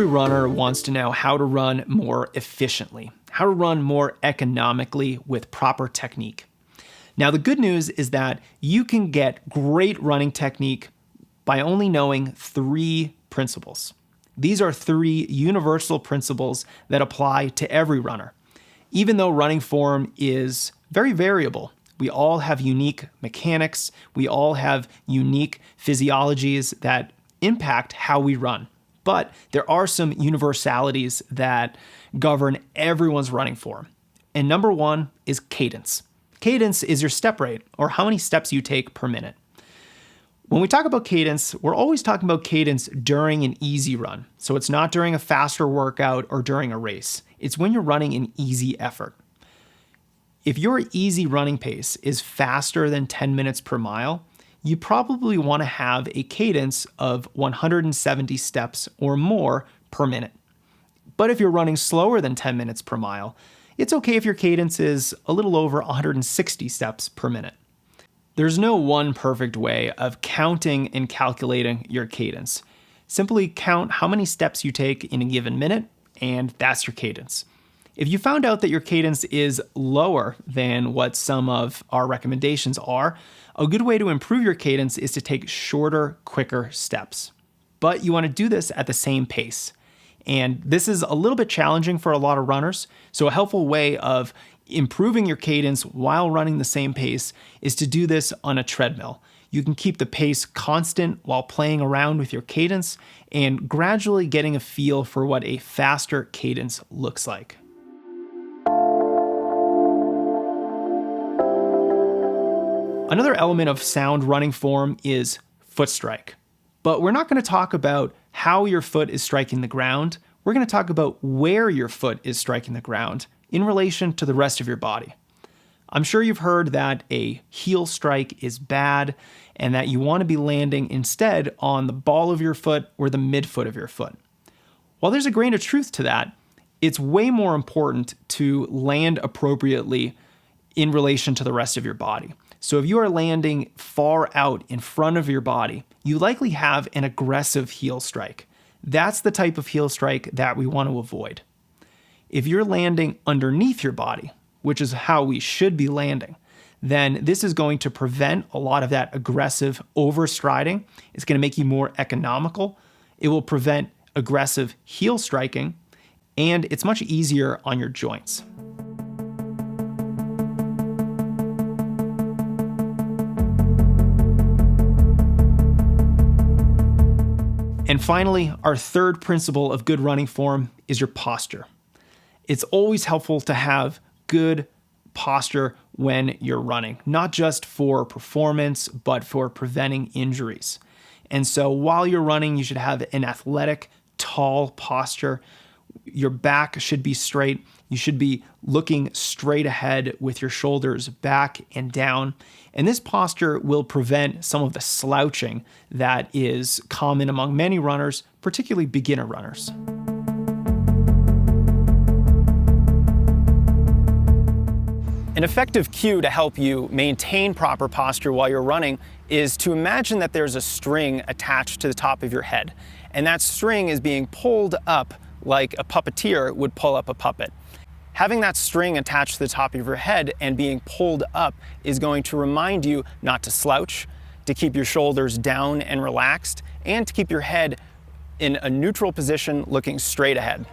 runner wants to know how to run more efficiently, how to run more economically with proper technique. Now, the good news is that you can get great running technique by only knowing 3 principles. These are 3 universal principles that apply to every runner. Even though running form is very variable, we all have unique mechanics, we all have unique physiologies that impact how we run. But there are some universalities that govern everyone's running form. And number 1 is cadence. Cadence is your step rate, or how many steps you take per minute. When we talk about cadence, we're always talking about cadence during an easy run. So it's not during a faster workout or during a race. It's when you're running an easy effort. If your easy running pace is faster than 10 minutes per mile, you probably want to have a cadence of 170 steps or more per minute. But if you're running slower than 10 minutes per mile, it's okay if your cadence is a little over 160 steps per minute. There's no one perfect way of counting and calculating your cadence. Simply count how many steps you take in a given minute, and that's your cadence. If you found out that your cadence is lower than what some of our recommendations are, a good way to improve your cadence is to take shorter, quicker steps. But you want to do this at the same pace. And this is a little bit challenging for a lot of runners, so a helpful way of improving your cadence while running the same pace is to do this on a treadmill. You can keep the pace constant while playing around with your cadence and gradually getting a feel for what a faster cadence looks like. Another element of sound running form is foot strike. But we're not going to talk about how your foot is striking the ground. We're going to talk about where your foot is striking the ground in relation to the rest of your body. I'm sure you've heard that a heel strike is bad and that you want to be landing instead on the ball of your foot or the midfoot of your foot. While there's a grain of truth to that, it's way more important to land appropriately in relation to the rest of your body. So if you are landing far out in front of your body, you likely have an aggressive heel strike. That's the type of heel strike that we want to avoid. If you're landing underneath your body, which is how we should be landing, then this is going to prevent a lot of that aggressive overstriding. It's going to make you more economical. It will prevent aggressive heel striking, and it's much easier on your joints. And finally, our third principle of good running form is your posture. It's always helpful to have good posture when you're running, not just for performance, but for preventing injuries. And so while you're running, you should have an athletic, tall posture. Your back should be straight. You should be looking straight ahead with your shoulders back and down. And this posture will prevent some of the slouching that is common among many runners, particularly beginner runners. An effective cue to help you maintain proper posture while you're running is to imagine that there's a string attached to the top of your head, and that string is being pulled up like a puppeteer would pull up a puppet. Having that string attached to the top of your head and being pulled up is going to remind you not to slouch, to keep your shoulders down and relaxed, and to keep your head in a neutral position looking straight ahead.